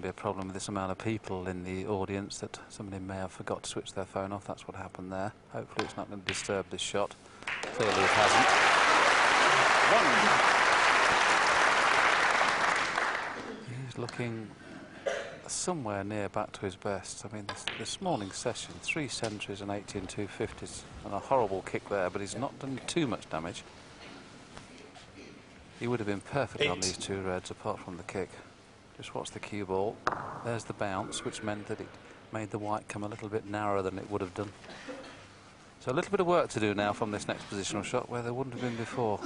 be a problem with this amount of people in the audience that somebody may have forgot to switch their phone off. That's what happened there. Hopefully it's not going to disturb this shot. Clearly it hasn't. He's looking somewhere near back to his best. I mean, this morning's session, 3 centuries and 18 250s, and a horrible kick there, but he's not done too much damage. He would have been perfect on these 2 reds apart from the kick. Just watch the cue ball. There's the bounce, which meant that it made the white come a little bit narrower than it would have done. So a little bit of work to do now from this next positional shot where there wouldn't have been before.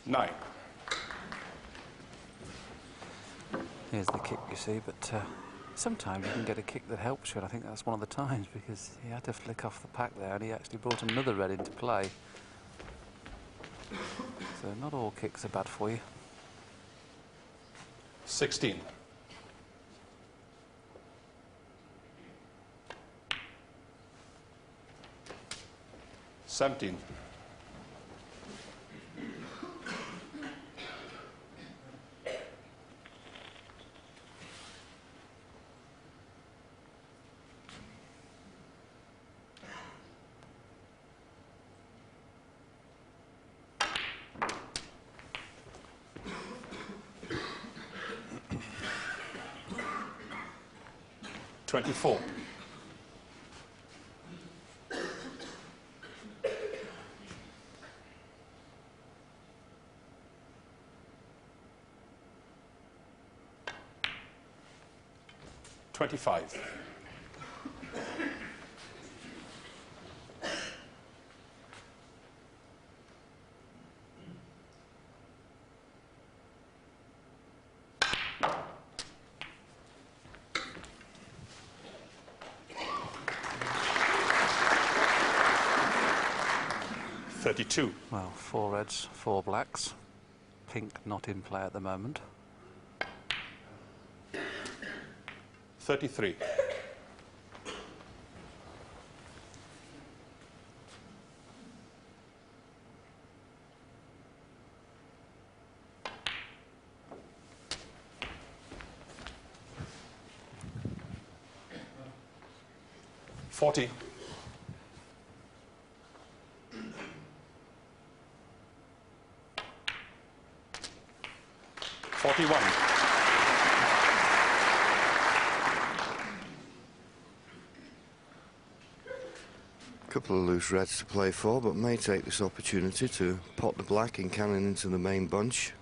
Nine. Here's the kick, you see, but sometimes you can get a kick that helps you, and I think that's one of the times, because he had to flick off the pack there and he actually brought another red into play. So not all kicks are bad for you. 16. $17. 24. 25. 32. Well, 4 reds, 4 blacks. Pink not in play at the moment. 33. 40. 41. Couple of loose reds to play for, but may take this opportunity to pot the black and cannon into the main bunch.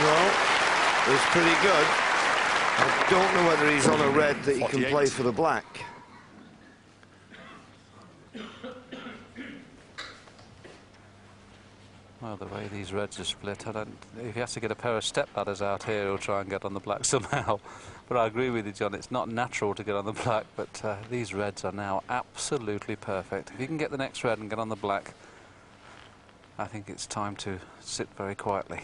Well, it's pretty good. I don't know whether he's on a red that he can play for the black. Well, the way these reds are split, if he has to get a pair of step ladders out here, he'll try and get on the black somehow. But I agree with you, John, it's not natural to get on the black, but these reds are now absolutely perfect. If you can get the next red and get on the black, I think it's time to sit very quietly.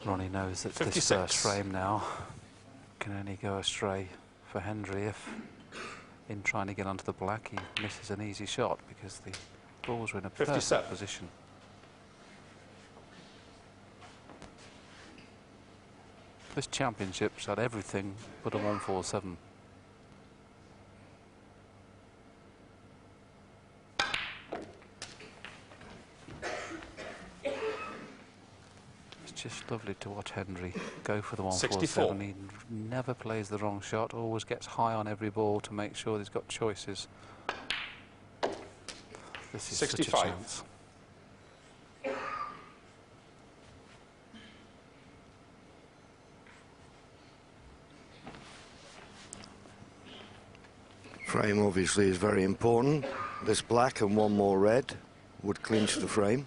Ronnie knows that 56. This first frame now can only go astray for Hendry if, in trying to get onto the black, he misses an easy shot because the balls are in a perfect position. This championship's had everything but a 147. just lovely to watch Hendry go for the 64. 147. He never plays the wrong shot, always gets high on every ball to make sure he's got choices. This is 65. such a chance. Frame obviously is very important. This black and one more red would clinch the frame.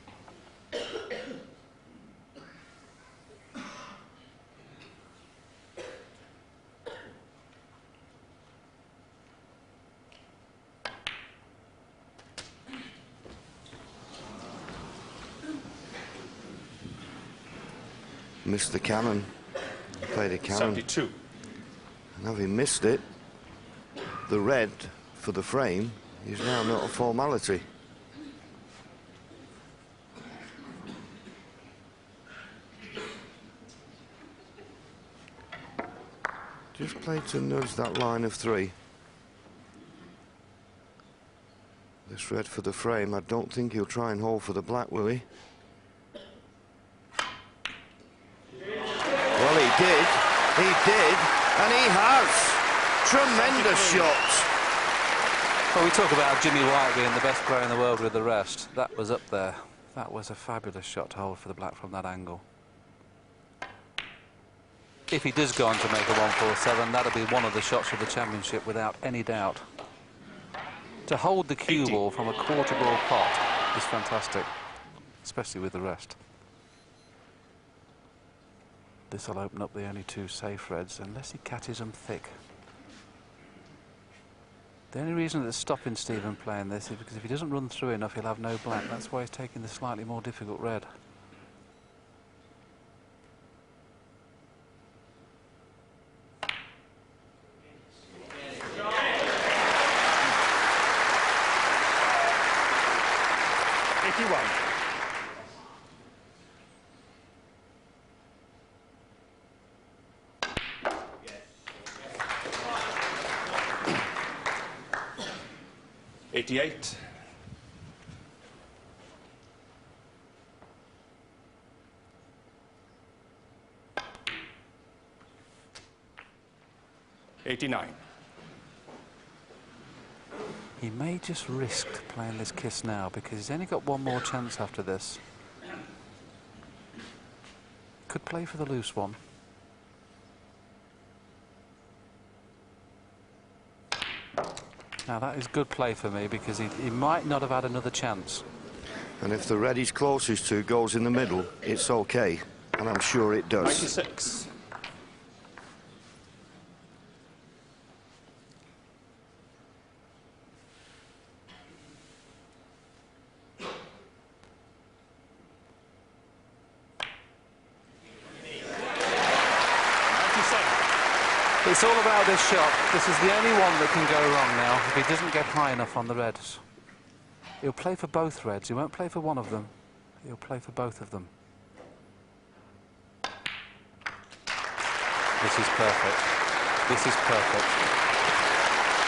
Missed the cannon. Played a cannon. 72. And having missed it, the red for the frame is now not a formality. Just played to nudge that line of 3. This red for the frame, I don't think he'll try and hold for the black, will he? Well, he did, and he has. Tremendous shot. Well, we talk about Jimmy White being the best player in the world with the rest. That was up there. That was a fabulous shot to hold for the black from that angle. If he does go on to make a 147, that'll be one of the shots of the championship without any doubt. To hold the cue ball from a quarter ball pot is fantastic, especially with the rest. This will open up the only 2 safe reds unless he catches them thick. The only reason that's stopping Stephen playing this is because if he doesn't run through enough, he'll have no black. That's why he's taking the slightly more difficult red. $88. $89. He may just risk playing this kiss now because he's only got one more chance after this. Could play for the loose one. Now that is good play for me because he might not have had another chance. And if the red he's closest to goes in the middle, it's okay. And I'm sure it does. 96. It's all about this shot. This is the only one that can go wrong now if he doesn't get high enough on the reds. He'll play for both reds. He won't play for one of them. He'll play for both of them. This is perfect. This is perfect.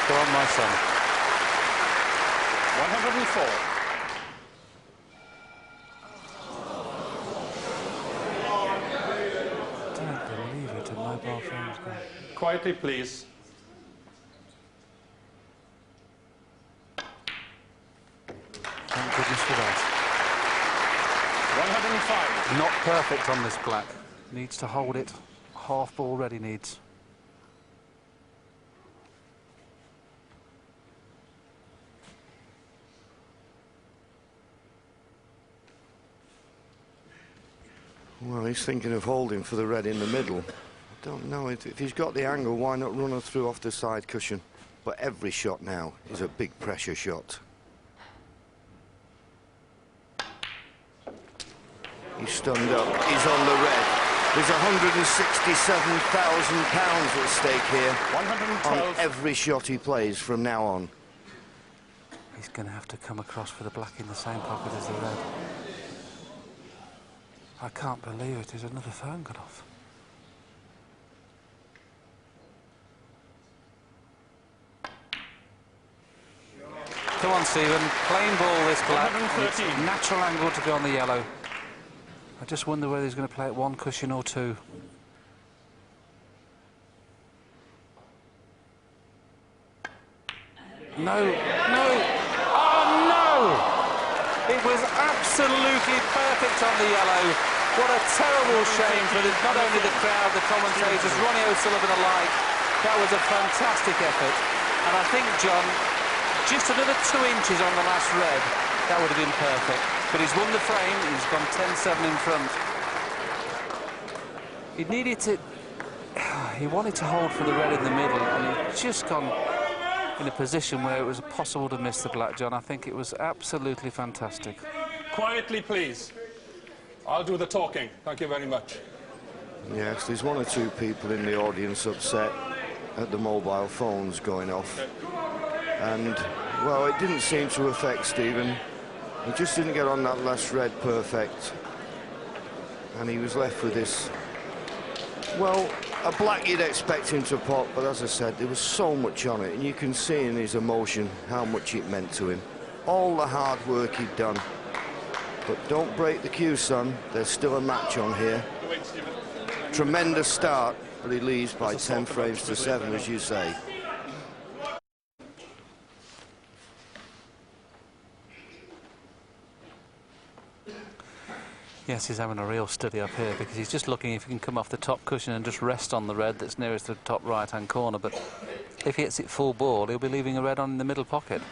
Go on, my son. 104. Mobile phone's gone. Quietly, please. Thank goodness for that. 105. Not perfect on this black. Needs to hold it. Half ball ready needs. Well, he's thinking of holding for the red in the middle. I don't know, if he's got the angle, why not run her through off the side cushion? But every shot now is a big pressure shot. He's stunned up, he's on the red. There's £167,000 at stake here 112. on every shot he plays from now on. He's going to have to come across for the black in the same pocket as the red. I can't believe it. There's another phone gone off. Come on, Stephen. Plain ball this black. It's natural angle to go on the yellow. I just wonder whether he's going to play at one cushion or two. No, no, oh no! It was absolutely perfect on the yellow. What a terrible shame for not only the crowd, the commentators, Ronnie O'Sullivan alike. That was a fantastic effort. And I think, John, just another 2 inches on the last red, that would have been perfect. But he's won the frame, he's gone 10-7 in front. He needed to... He wanted to hold for the red in the middle, and he'd just gone in a position where it was possible to miss the black, John. I think it was absolutely fantastic. Quietly, please. I'll do the talking. Thank you very much. Yes, there's 1 or 2 people in the audience upset at the mobile phones going off. And, well, it didn't seem to affect Stephen. He just didn't get on that last red perfect. And he was left with this, well, a black you'd expect him to pot, but as I said, there was so much on it, and you can see in his emotion how much it meant to him. All the hard work he'd done. But don't break the cue, son. There's still a match on here. Tremendous start, but he leaves by 10 frames to 7, as you say. Yes, he's having a real study up here because he's just looking if he can come off the top cushion and just rest on the red that's nearest to the top right-hand corner. But if he hits it full ball, he'll be leaving a red on in the middle pocket.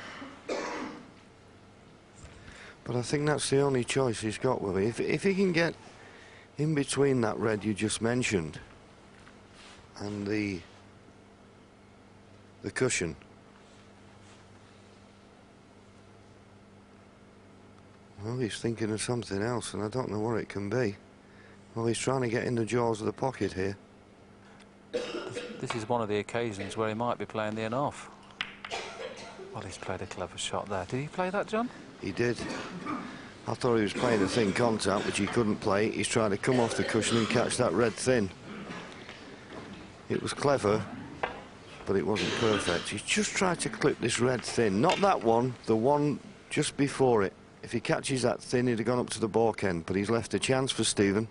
But I think that's the only choice he's got, Willie. If he can get in between that red you just mentioned and the cushion, well, he's thinking of something else, and I don't know what it can be. Well, he's trying to get in the jaws of the pocket here. This is one of the occasions where he might be playing the in-off. Well, he's played a clever shot there. Did he play that, John? He did. I thought he was playing a thin contact, which he couldn't play. He's trying to come off the cushion and catch that red thin. It was clever, but it wasn't perfect. He's just tried to clip this red thin. Not that one, the one just before it. If he catches that thin, he'd have gone up to the balk end, but he's left a chance for Stephen.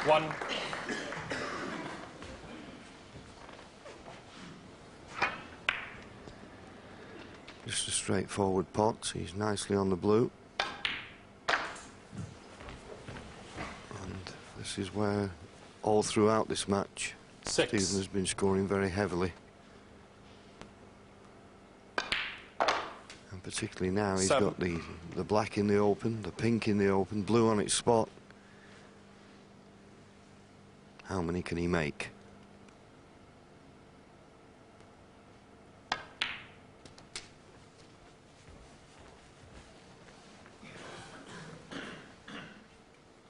One. Just a straightforward pot. He's nicely on the blue. And this is where, all throughout this match, 6. Stephen has been scoring very heavily. And particularly now, he's 7. got the black in the open, the pink in the open, blue on its spot. How many can he make?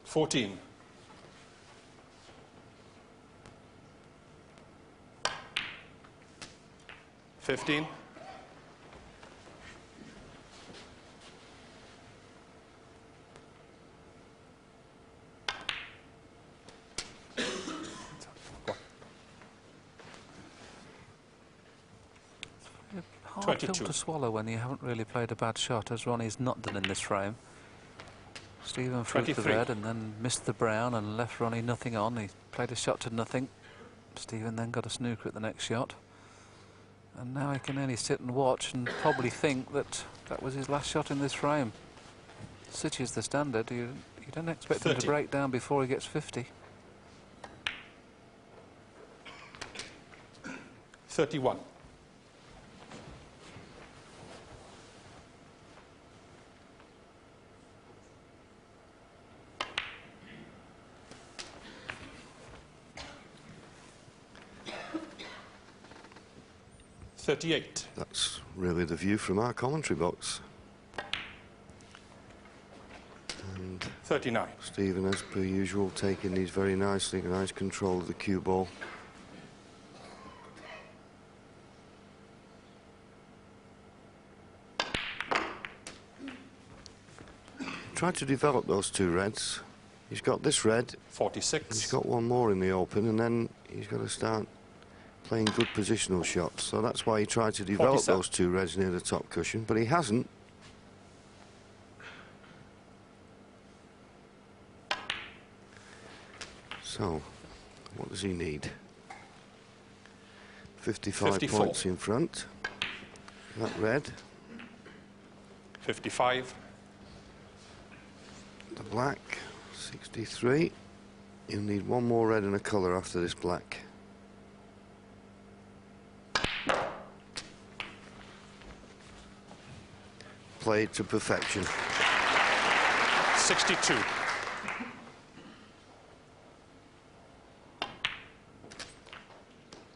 $14. 15. 22. Pill to swallow when you haven't really played a bad shot, as Ronnie's not done in this frame. Stephen threw the 23. red and then missed the brown and left Ronnie nothing on. He played a shot to nothing. Stephen then got a snooker at the next shot. And now he can only sit and watch and probably think that that was his last shot in this frame. Such is the standard. You don't expect 30. him to break down before he gets 50. 31. $38. That's really the view from our commentary box. And 39. Stephen, as per usual, taking these very nicely, nice control of the cue ball. Tried to develop those two reds. He's got this red. 46. He's got one more in the open, and then he's got to start playing good positional shots. So that's why he tried to develop 47. those two reds near the top cushion, but he hasn't. So, what does he need? 55 54. points in front. That red. 55. The black, 63. You'll need one more red and a colour after this black. Played to perfection. 62.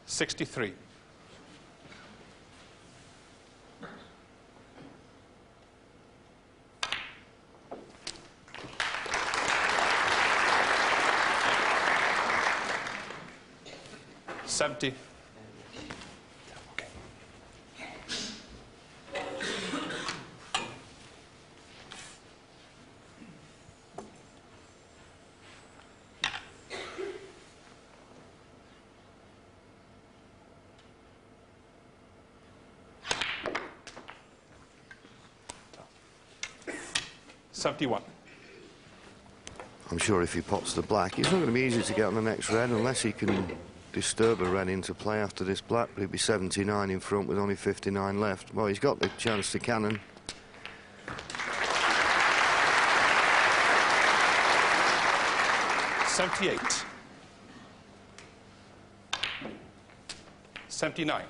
63. 70. Okay. $71. I'm sure if he pots the black, it's not going to be easy to get on the next red unless he can disturb a red into play after this black, but he'd be 79 in front with only 59 left. Well, he's got the chance to cannon. $78. 79.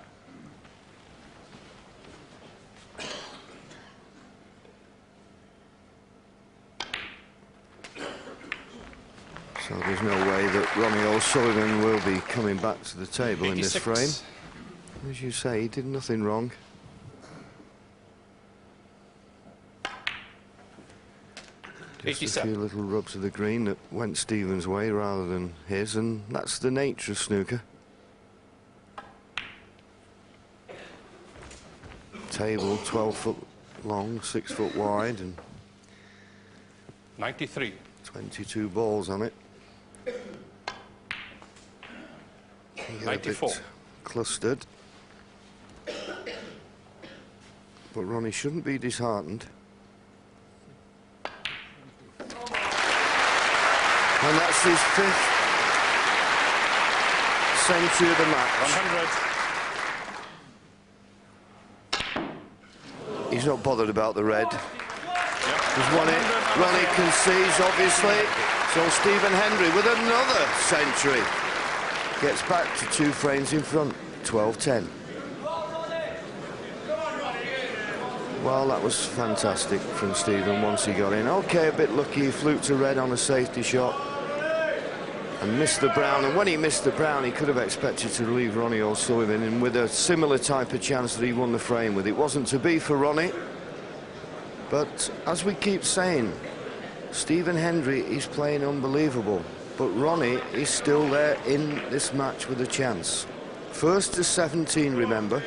So there's no way that Ronnie O'Sullivan will be coming back to the table 86. in this frame. As you say, he did nothing wrong. Just 87. a few little rubs of the green that went Stephen's way rather than his, and that's the nature of snooker. Table 12 foot long, 6 foot wide, and 93. 22 balls on it. You get a 94. bit clustered. But Ronnie shouldn't be disheartened. And that's his 5th century of the match. 100. He's not bothered about the red. Yep. He's won it. Ronnie concedes, obviously. So Stephen Hendry with another century gets back to 2 frames in front. 12-10. Well, that was fantastic from Stephen once he got in. Okay, a bit lucky, he fluked a red on a safety shot and missed the brown. And when he missed the brown, he could have expected to leave Ronnie O'Sullivan in with a similar type of chance that he won the frame with. It wasn't to be for Ronnie. But as we keep saying, Stephen Hendry is playing unbelievable. But Ronnie is still there in this match with a chance. First to 17, remember.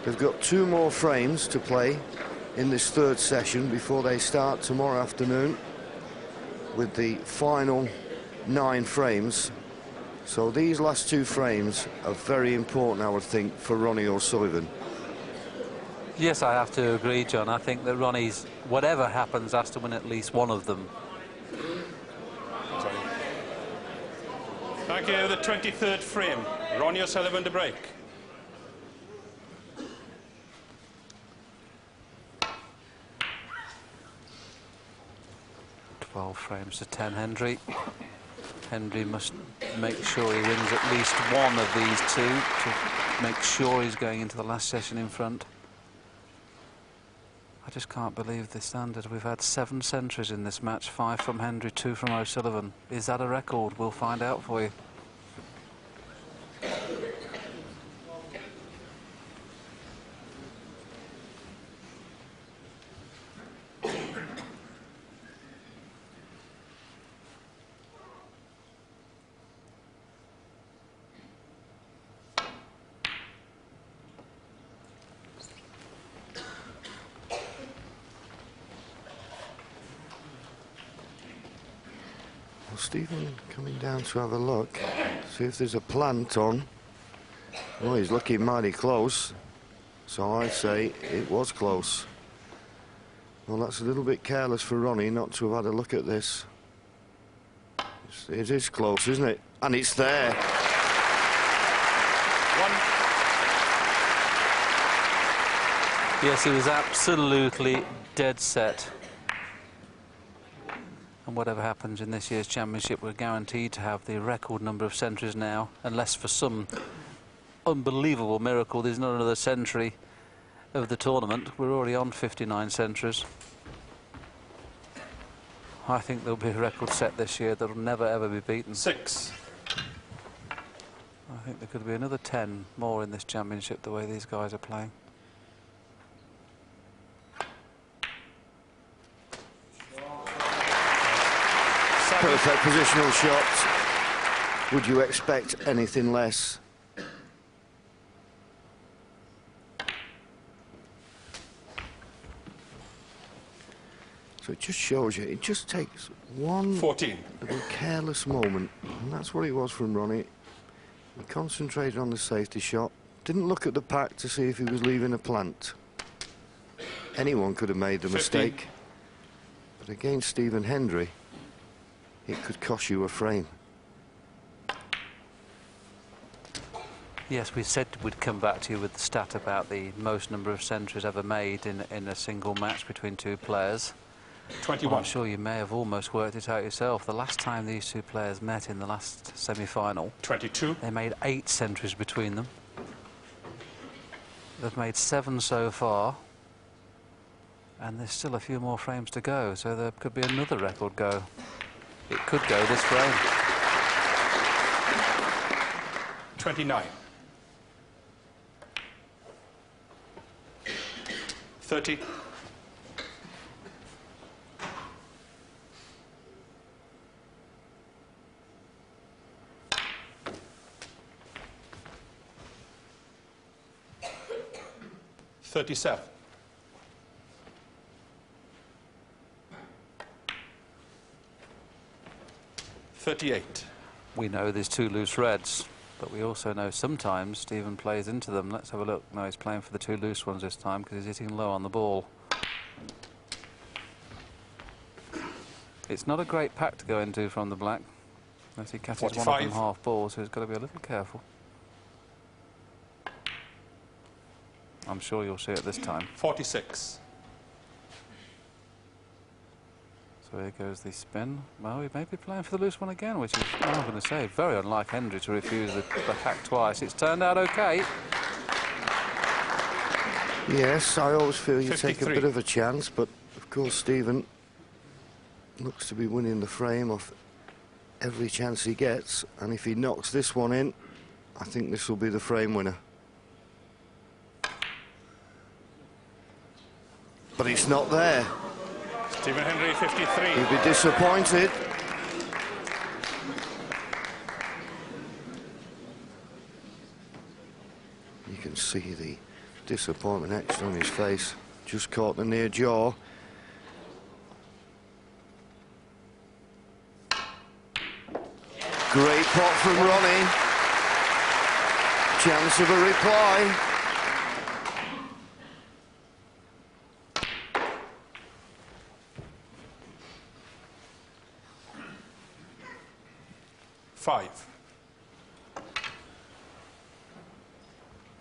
They've got 2 more frames to play in this 3rd session before they start tomorrow afternoon with the final 9 frames. So these last 2 frames are very important, I would think, for Ronnie O'Sullivan. Yes, I have to agree, John. I think that Ronnie's, whatever happens, has to win at least one of them. Thank you. The 23rd frame. Ronnie O'Sullivan to break. Frames to 10, Hendry. Hendry must make sure he wins at least one of these 2 to make sure he's going into the last session in front. I just can't believe the standard. We've had 7 centuries in this match, 5 from Hendry, 2 from O'Sullivan. Is that a record? We'll find out for you. Well, Stephen coming down to have a look, see if there's a plant on. Well, he's looking mighty close, so I say it was close. Well, that's a little bit careless for Ronnie not to have had a look at this. It is close, isn't it? And it's there. Yes, he was absolutely dead set. And whatever happens in this year's championship, we're guaranteed to have the record number of centuries now, unless for some unbelievable miracle there's not another century of the tournament. We're already on 59 centuries. I think there'll be a record set this year that'll never ever be beaten. 6. I think there could be another 10 more in this championship the way these guys are playing. Perfect positional shot. Would you expect anything less? So it just shows you, it just takes one 14. little careless moment, and that's what it was from Ronnie. He concentrated on the safety shot, didn't look at the pack to see if he was leaving a plant. Anyone could have made the 15. mistake, but against Stephen Hendry, it could cost you a frame. Yes, we said we'd come back to you with the stat about the most number of centuries ever made in a single match between two players. 21. Well, I'm sure you may have almost worked it out yourself. The last time these two players met in the last semi-final, 22. they made 8 centuries between them. They've made 7 so far, and there's still a few more frames to go, so there could be another record go. It could go this frame. 29. 30. 37. 38. We know there's 2 loose reds, but we also know sometimes Stephen plays into them. Let's have a look. No, he's playing for the 2 loose ones this time because he's hitting low on the ball. It's not a great pack to go into from the black, as he catches 45. one of them half ball, so he's got to be a little careful. I'm sure you'll see it this time. 46. So here goes the spin. Well, he may be playing for the loose one again, which is, I'm going to say, very unlike Hendry to refuse the pack twice. It's turned out okay. Yes, I always feel you 53. take a bit of a chance, but of course Stephen looks to be winning the frame off every chance he gets, and if he knocks this one in, I think this will be the frame winner. But it's not there. Stephen Hendry, 53. He'll be disappointed. You can see the disappointment etched on his face. Just caught the near jaw. Great pot from Ronnie. Chance of a reply.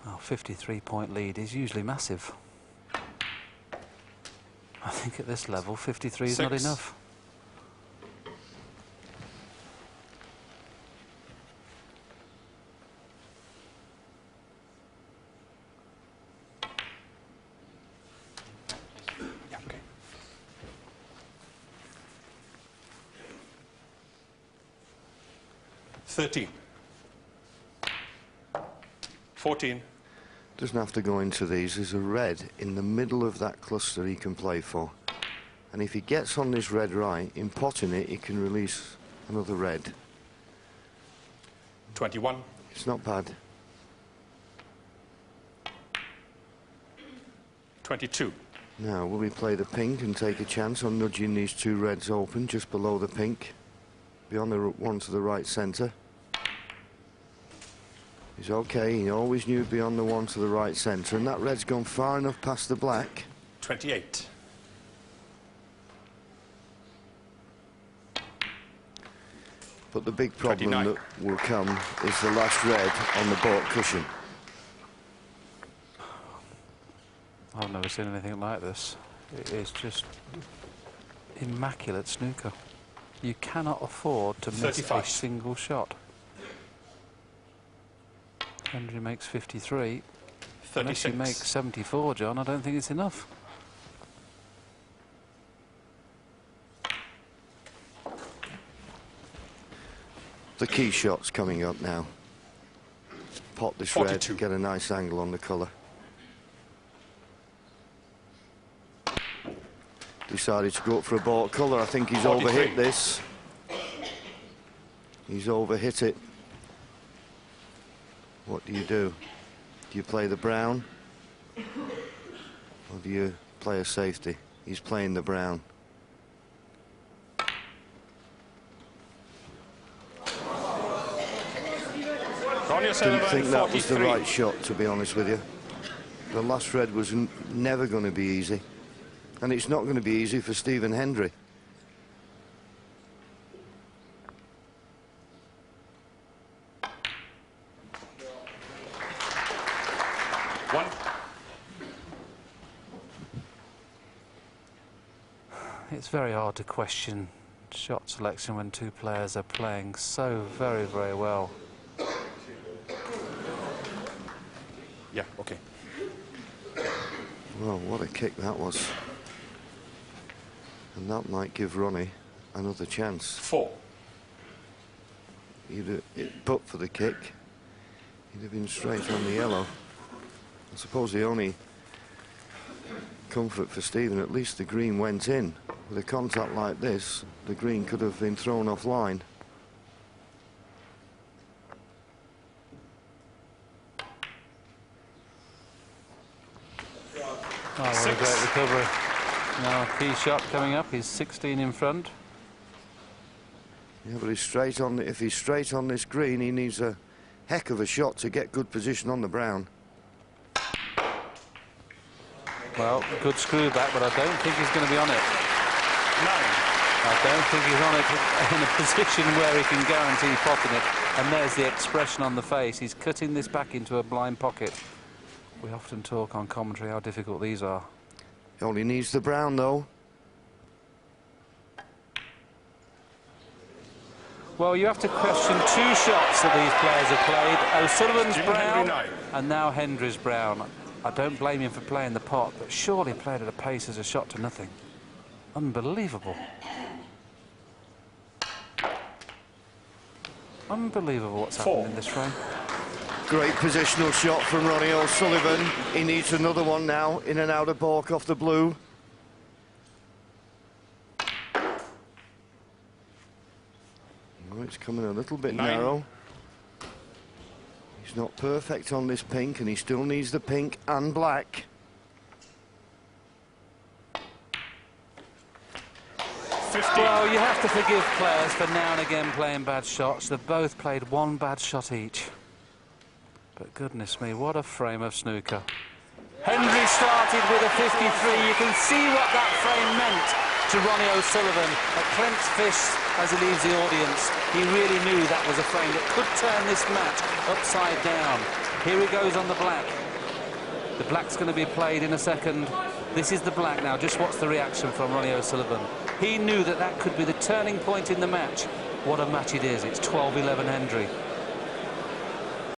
Well, 53-point lead is usually massive. I think at this level, 53 is not 6. enough. Yeah, okay. 13. 14. Doesn't have to go into these. There's a red in the middle of that cluster he can play for. And if he gets on this red right, in potting it, he can release another red. 21. It's not bad. 22. Now, will he play the pink and take a chance on nudging these 2 reds open just below the pink? be on the one to the right centre. He's okay, he always knew to be on the one to the right centre, and that red's gone far enough past the black. 28. But the big problem 29. that will come is the last red on the baulk cushion. I've never seen anything like this. It is just immaculate snooker. You cannot afford to miss 35. a single shot. Hendry makes 53. Unless you 36. make 74, John, I don't think it's enough. The key shot's coming up now. Pot this 42. red, get a nice angle on the colour. Decided to go up for a baulk colour. I think he's 43. overhit this. He's overhit it. What do? Do you play the brown? Or do you play a safety? He's playing the brown. Didn't think that was the right shot, to be honest with you. The last red was never going to be easy. And it's not going to be easy for Stephen Hendry. One. It's very hard to question shot selection when two players are playing so very, very well. Yeah, okay. Well, what a kick that was. And that might give Ronnie another chance. 4. But for the kick, he'd have been straight on the yellow. I suppose the only comfort for Stephen, at least the green went in. With a contact like this, the green could have been thrown offline. Oh, what a great recovery. Now, key shot coming up. He's 16 in front. Yeah, but he's straight on. If he's straight on this green, he needs a heck of a shot to get good position on the brown. Well, good screw back, but I don't think he's going to be on it. 9. I don't think he's on it in a position where he can guarantee popping it. And there's the expression on the face. He's cutting this back into a blind pocket. We often talk on commentary how difficult these are. He only needs the brown, though. Well, you have to question two shots that these players have played. O'Sullivan's brown and now Hendry's brown. I don't blame him for playing the pot, but surely played at a pace as a shot to nothing. Unbelievable. Unbelievable what's happened in this frame. Great positional shot from Ronnie O'Sullivan. He needs another one now, in and out of baulk off the blue. Oh, it's coming a little bit 9. narrow. He's not perfect on this pink, and he still needs the pink and black. 50. Well, you have to forgive players for now and again playing bad shots. They've both played one bad shot each. But goodness me, what a frame of snooker. Hendry started with a 53. You can see what that frame meant to Ronnie O'Sullivan at clenched fists as he leaves the audience. He really knew that was a frame that could turn this match upside down. Here he goes on the black. The black's going to be played in a second. This is the black now. Just watch the reaction from Ronnie O'Sullivan. He knew that that could be the turning point in the match. What a match it is. It's 12-11 Hendry.